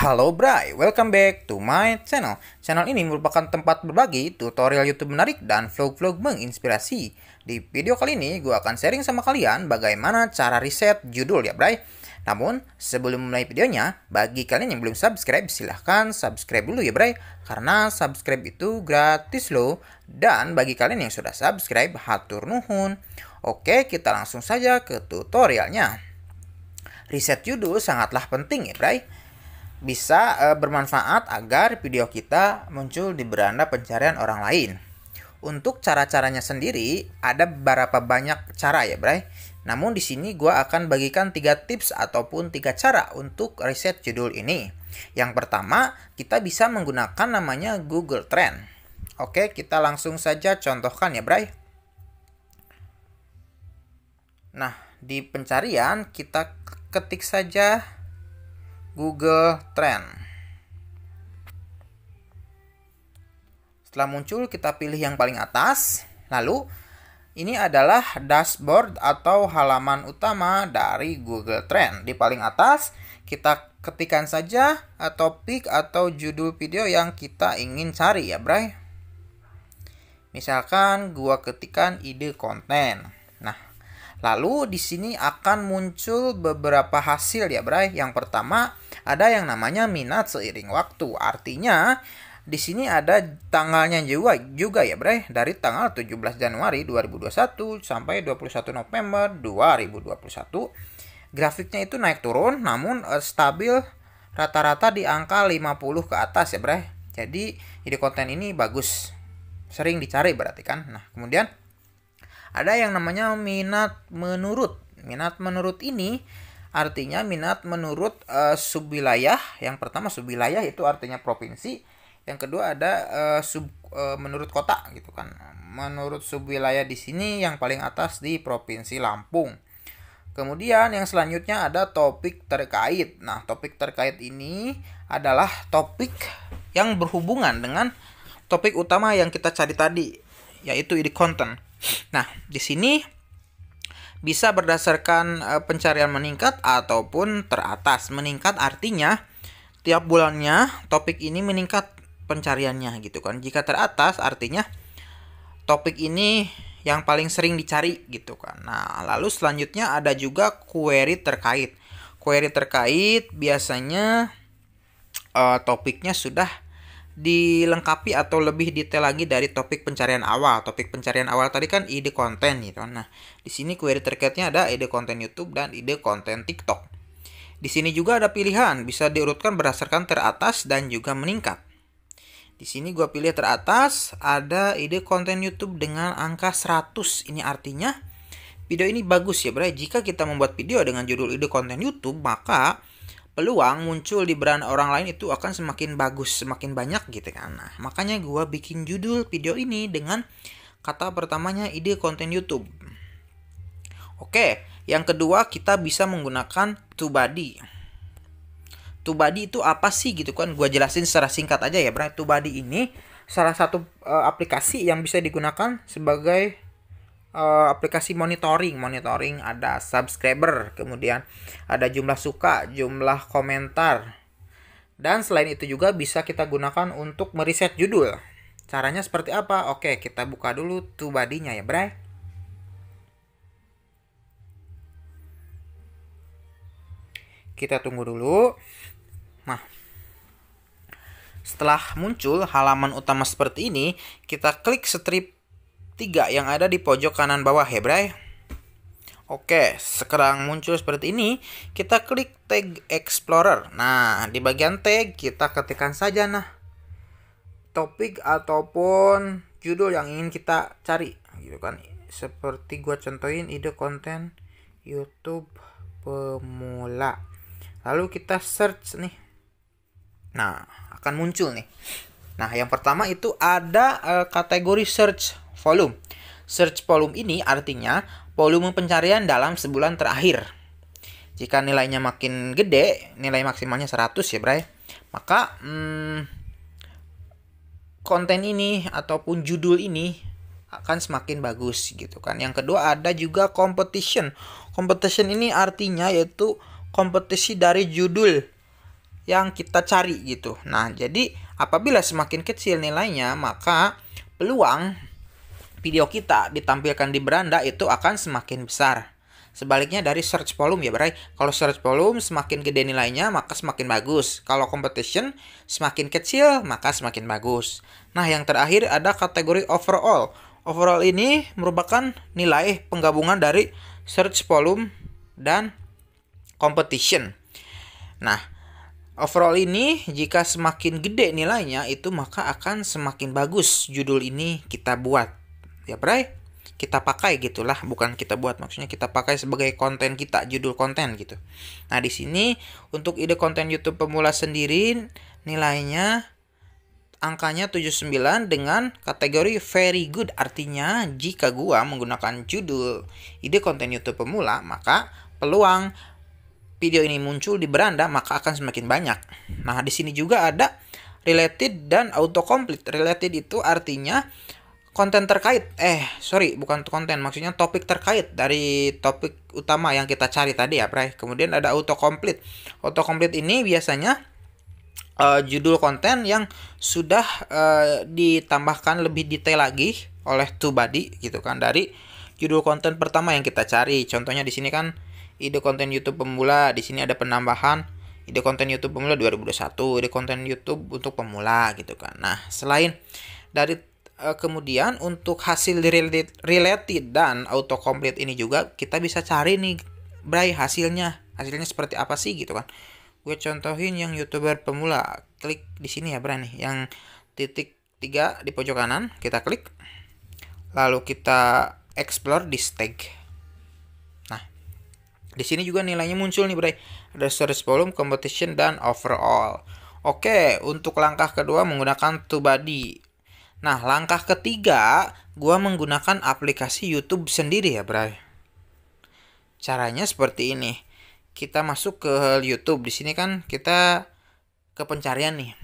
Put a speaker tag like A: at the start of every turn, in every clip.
A: Halo Bray, welcome back to my channel. Channel ini merupakan tempat berbagi tutorial YouTube menarik dan vlog-vlog menginspirasi. Di video kali ini, gue akan sharing sama kalian bagaimana cara riset judul ya Bray. Namun, sebelum mulai videonya, bagi kalian yang belum subscribe, silahkan subscribe dulu ya Bray. Karena subscribe itu gratis loh. Dan bagi kalian yang sudah subscribe, hatur nuhun. Oke, kita langsung saja ke tutorialnya. Riset judul sangatlah penting ya Bray. Bisa bermanfaat agar video kita muncul di beranda pencarian orang lain. Untuk cara-caranya sendiri ada beberapa banyak cara ya Bray. Namun di sini gue akan bagikan 3 tips ataupun 3 cara untuk riset judul ini. Yang pertama, kita bisa menggunakan namanya Google Trend. Oke, kita langsung saja contohkan ya Bray. Nah, di pencarian kita ketik saja Google Trend. Setelah muncul, kita pilih yang paling atas. Lalu, ini adalah dashboard atau halaman utama dari Google Trend. Di paling atas, kita ketikkan saja topik atau judul video yang kita ingin cari ya Bray. Misalkan gua ketikkan ide konten. Nah, lalu di sini akan muncul beberapa hasil ya Bray. Yang pertama ada yang namanya minat seiring waktu. Artinya di sini ada tanggalnya juga ya Bray. Dari tanggal 17 Januari 2021 sampai 21 November 2021. Grafiknya itu naik turun namun stabil rata-rata di angka 50 ke atas ya Bray. Jadi ide konten ini bagus. Sering dicari berarti kan. Nah, kemudian ada yang namanya minat menurut. Minat menurut ini artinya minat menurut subwilayah. Yang pertama subwilayah itu artinya provinsi. Yang kedua ada menurut kota gitu kan. Menurut subwilayah di sini yang paling atas di Provinsi Lampung. Kemudian yang selanjutnya ada topik terkait. Nah, topik terkait ini adalah topik yang berhubungan dengan topik utama yang kita cari tadi, yaitu ide konten. Nah, di sini bisa berdasarkan pencarian meningkat ataupun teratas. Meningkat artinya tiap bulannya topik ini meningkat pencariannya gitu kan. Jika teratas artinya topik ini yang paling sering dicari gitu kan. Nah, lalu selanjutnya ada juga query terkait. Query terkait biasanya topiknya sudah dilengkapi atau lebih detail lagi dari topik pencarian awal. Topik pencarian awal tadi kan ide konten gitu. Nah, di sini query terkaitnya ada ide konten YouTube dan ide konten TikTok. Di sini juga ada pilihan, bisa diurutkan berdasarkan teratas dan juga meningkat. Di sini gua pilih teratas, ada ide konten YouTube dengan angka 100. Ini artinya video ini bagus ya, Bray. Jika kita membuat video dengan judul ide konten YouTube, maka peluang muncul di beranda orang lain itu akan semakin bagus, semakin banyak gitu kan. Nah, makanya gue bikin judul video ini dengan kata pertamanya ide konten YouTube. Oke, yang kedua kita bisa menggunakan TubeBuddy. TubeBuddy itu apa sih gitu kan? Gue jelasin secara singkat aja ya, Bro. TubeBuddy ini salah satu aplikasi yang bisa digunakan sebagai aplikasi monitoring ada subscriber, kemudian ada jumlah suka, jumlah komentar, dan selain itu juga bisa kita gunakan untuk meriset judul. Caranya seperti apa? Oke, kita buka dulu TubeBuddy-nya ya Bray. Kita tunggu dulu. Nah, setelah muncul halaman utama seperti ini, kita klik strip 3 yang ada di pojok kanan bawah ya Bray. Oke, sekarang muncul seperti ini. Kita klik tag explorer. Nah, di bagian tag kita ketikkan saja topik ataupun judul yang ingin kita cari gitu kan. Seperti gua contohin ide konten YouTube pemula. Lalu kita search nih. Nah, akan muncul nih. Nah, yang pertama itu ada kategori search volume. Search volume ini artinya volume pencarian dalam sebulan terakhir. Jika nilainya makin gede, nilai maksimalnya 100 ya Bray, maka konten ini ataupun judul ini akan semakin bagus gitu kan. Yang kedua ada juga competition. Competition ini artinya yaitu kompetisi dari judul yang kita cari gitu. Nah, jadi apabila semakin kecil nilainya, maka peluang video kita ditampilkan di beranda itu akan semakin besar. Sebaliknya dari search volume ya Bray. Kalau search volume semakin gede nilainya maka semakin bagus. Kalau competition semakin kecil maka semakin bagus. Nah, yang terakhir ada kategori overall. Overall ini merupakan nilai penggabungan dari search volume dan competition. Nah, overall ini jika semakin gede nilainya itu maka akan semakin bagus judul ini kita buat. Ya Bray. Kita pakai gitulah, bukan kita buat, maksudnya kita pakai sebagai konten kita, judul konten gitu. Nah, di sini untuk ide konten YouTube pemula sendiri nilainya angkanya 79 dengan kategori very good. Artinya jika gua menggunakan judul ide konten YouTube pemula, maka peluang video ini muncul di beranda maka akan semakin banyak. Nah, di sini juga ada related dan autocomplete. Related itu artinya konten terkait, bukan konten, maksudnya topik terkait dari topik utama yang kita cari tadi ya, Bray. Kemudian ada autocomplete. Autocomplete ini biasanya judul konten yang sudah ditambahkan lebih detail lagi oleh TubeBuddy gitu kan dari judul konten pertama yang kita cari. Contohnya di sini kan ide konten YouTube pemula, di sini ada penambahan ide konten YouTube pemula 2021, ide konten YouTube untuk pemula gitu kan. Nah, selain dari kemudian untuk hasil related dan autocomplete ini juga kita bisa cari nih Bray hasilnya seperti apa sih gitu kan. Gue contohin yang YouTuber pemula, klik di sini ya Bray nih, yang titik 3 di pojok kanan kita klik, lalu kita explore di tag. Nah, di sini juga nilainya muncul nih Bray, ada search volume, competition dan overall. Oke, untuk langkah kedua menggunakan TubeBuddy. Nah, langkah ketiga, gua menggunakan aplikasi YouTube sendiri ya, Bray. Caranya seperti ini. Kita masuk ke YouTube. Di sini kan kita ke pencarian nih.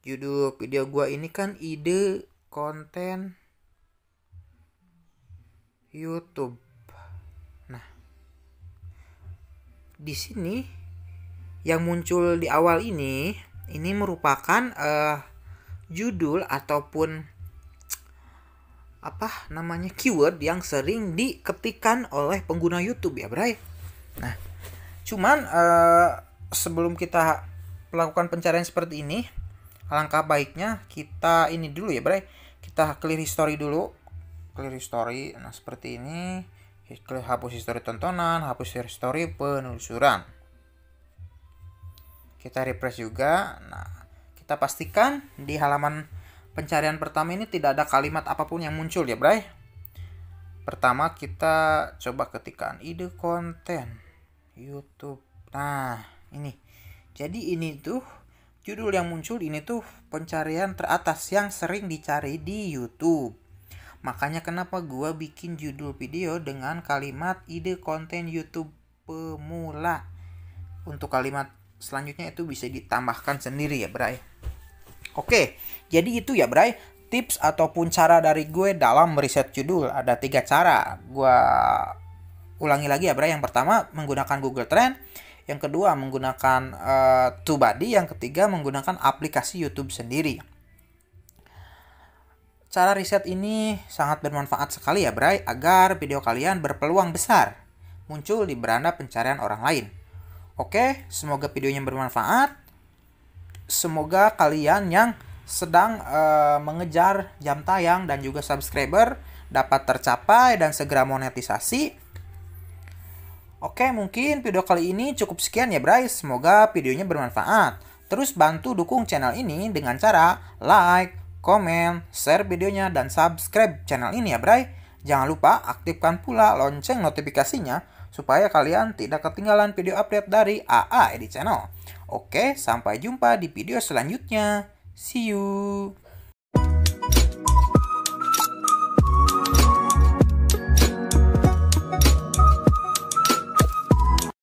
A: Judul video gua ini kan ide konten YouTube. Nah, di sini yang muncul di awal ini merupakan judul ataupun keyword yang sering diketikkan oleh pengguna YouTube ya Bray. Nah, cuman sebelum kita melakukan pencarian seperti ini, alangkah baiknya kita ini dulu ya Bray. Kita clear history dulu. Clear history. Nah, seperti ini. Hapus history tontonan, hapus history penelusuran. Kita refresh juga. Nah, kita pastikan di halaman pencarian pertama ini tidak ada kalimat apapun yang muncul ya Bray. Pertama kita coba ketikkan ide konten YouTube. Nah, ini. Jadi ini tuh judul yang muncul ini tuh pencarian teratas yang sering dicari di YouTube. Makanya kenapa gua bikin judul video dengan kalimat ide konten YouTube pemula. Untuk kalimat selanjutnya itu bisa ditambahkan sendiri ya Bray. Oke, jadi itu ya Bray, tips ataupun cara dari gue dalam meriset judul. Ada 3 cara. Gue ulangi lagi ya Bray. Yang pertama menggunakan Google Trend, yang kedua menggunakan TubeBuddy, yang ketiga menggunakan aplikasi YouTube sendiri. Cara riset ini sangat bermanfaat sekali ya Bray, agar video kalian berpeluang besar muncul di beranda pencarian orang lain. Oke, semoga videonya bermanfaat. Semoga kalian yang sedang mengejar jam tayang dan juga subscriber dapat tercapai dan segera monetisasi. Oke, mungkin video kali ini cukup sekian ya Bray. Semoga videonya bermanfaat. Terus bantu dukung channel ini dengan cara like, komen, share videonya, dan subscribe channel ini ya Bray. Jangan lupa aktifkan pula lonceng notifikasinya supaya kalian tidak ketinggalan video update dari AA Edit Channel. Oke, sampai jumpa di video selanjutnya. See you.